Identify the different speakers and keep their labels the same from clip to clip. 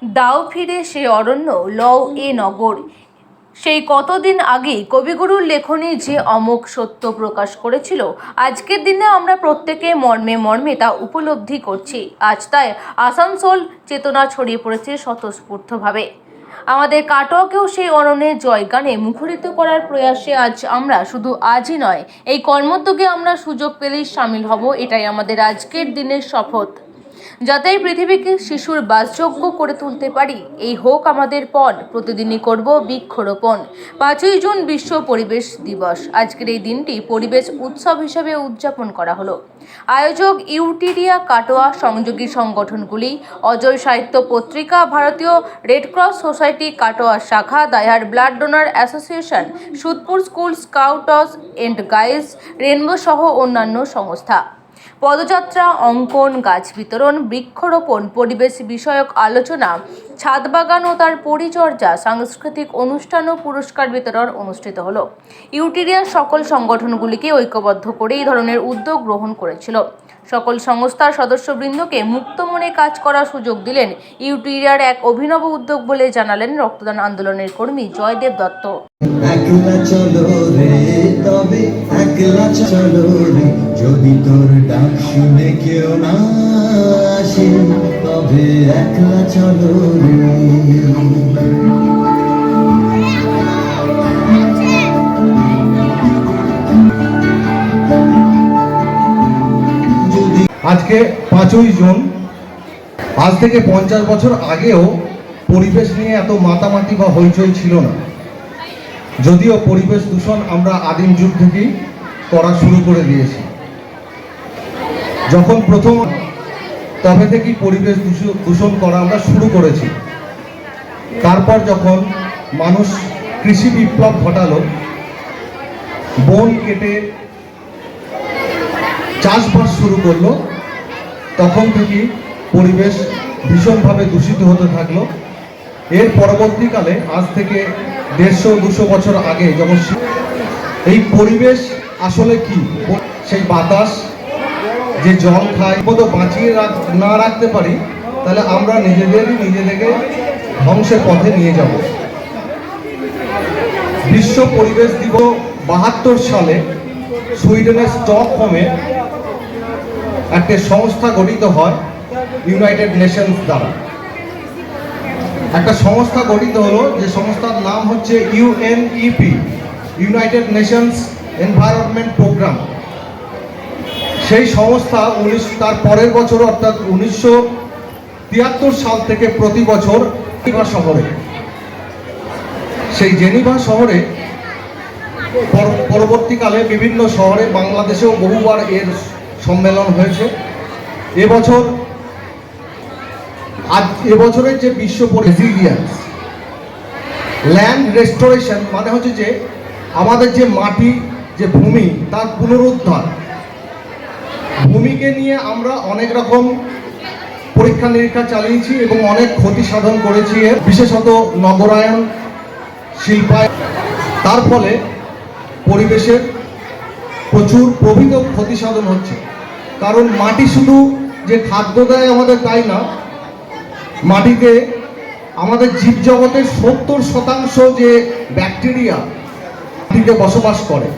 Speaker 1: দাও ফিরে সে অরণ্য লও এ নগর। সেই কতদিন আগেই কবিগুরুর লেখনী যে অমোঘ সত্য প্রকাশ করেছিল, আজকের দিনে আমরা প্রত্যেকে মর্মে মর্মে তা উপলব্ধি করছি। আজ তাই আসানসোল চেতনা ছড়িয়ে পড়েছে স্বতঃস্ফূর্তভাবে। আমাদের কাটোয়াকেও সেই অরণ্যের জয়গানে মুখরিত করার প্রয়াসে আজ আমরা শুধু আজই নয়, এই কর্মোদ্যোগে আমরা সুযোগ পেলেই সামিল হব। এটাই আমাদের আজকের দিনের শপথ, যাতে এই পৃথিবীকে শিশুর বাসযোগ্য করে তুলতে পারি। এই হোক আমাদের পণ, প্রতিদিনই করব বৃক্ষরোপণ। 5ই জুন বিশ্ব পরিবেশ দিবস। আজকের এই দিনটি পরিবেশ উৎসব হিসেবে উদযাপন করা হলো। আয়োজক ইউটিরিয়া কাটোয়া, সংযোগী সংগঠনগুলি অজয় সাহিত্য পত্রিকা, ভারতীয় রেডক্রস সোসাইটি কাটোয়া শাখা, দায়ার blood donor association, Sudpur school scouts and guides, rainbow সহ অন্যান্য সংস্থা। পদযাত্রা, অঙ্কন, গাছ বিতরণ, বৃক্ষরোপণ, পরিবেশ বিষয়ক আলোচনা, ছাদ বাগান ও তার পরিচর্যা, সাংস্কৃতিক অনুষ্ঠান ও পুরস্কার বিতরণ অনুষ্ঠিত হলো। ইউটিরিয়ার সকল সংগঠনগুলিকে ঐক্যবদ্ধ করে এই ধরনের উদ্যোগ গ্রহণ করেছিল। সকল সংস্থার সদস্যবৃন্দকে মুক্ত মনে কাজ করার সুযোগ দিলেন ইউটিরিয়ার এক অভিনব উদ্যোগ বলে জানালেন রক্তদান আন্দোলনের কর্মী জয়দেব দত্ত।
Speaker 2: একলা চলো রে, তবে একলা চলো রে, যদি তোর ডাক শুনে কেউ না আসে, তবে একলা চলো রে।
Speaker 3: আজকে 5ই জুন, আজ থেকে 50 বছর আগেও পরিবেশ নিয়ে এত মাতামাতি বা হইচই ছিল না। যদিও পরিবেশ দূষণ আমরা আদিম যুগ থেকেই করা শুরু করে দিয়েছি। যখন প্রথম তবে থেকেই পরিবেশ দূষণ করা আমরা শুরু করেছি। তারপর যখন মানুষ কৃষি বিপ্লব ঘটালো, বন কেটে চাষবাস শুরু করলো, তখন থেকেই পরিবেশ ভীষণভাবে দূষিত হতে থাকলো। এর পরবর্তীকালে আজ থেকে 150-200 বছর আগে যখন এই পরিবেশ আসলে কি, সেই বাতাস, যে জল খাই মতো বাঁচিয়ে না রাখতে পারি, তাহলে আমরা নিজেদেরকে ধ্বংসের পথে নিয়ে যাব। বিশ্ব পরিবেশ দিবস 72 সালে সুইডেনের স্টকহোমে একটা সংস্থা গঠিত হয় ইউনাইটেড নেশনস দ্বারা। একটা সংস্থা গঠিত হলো, যে সংস্থার নাম হচ্ছে UNEP, united nations environment programme. সেই সংস্থা তার পরের বছর অর্থাৎ 1973 সাল থেকে প্রতি বছর জেনিভা শহরে, সেই জেনিভা শহরে পরবর্তীকালে বিভিন্ন শহরে, বাংলাদেশেও বহুবার এর সম্মেলন হয়েছে। এবছরের যে বিশ্ব রেজিলিয়েন্স, ল্যান্ড রেস্টোরেশন, মানে হচ্ছে যে আমাদের যে মাটি, যে ভূমি, তার পুনরুদ্ধার। ভূমিকে নিয়ে আমরা অনেক রকম পরীক্ষা নিরীক্ষা চালিয়েছি এবং অনেক ক্ষতি সাধন করেছি, বিশেষত নগরায়ন, শিল্পায়ন। তার ফলে পরিবেশের প্রচুর প্রভূত ক্ষতি সাধন হচ্ছে। কারণ মাটি শুধু যে খাদ্য দেয় আমাদের তাই না, মাটিতে আমাদের জীবজগতের 70% যে ব্যাকটেরিয়া মাটিতে বসবাস করে,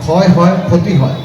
Speaker 3: ক্ষয় হয়, ক্ষতি হয়।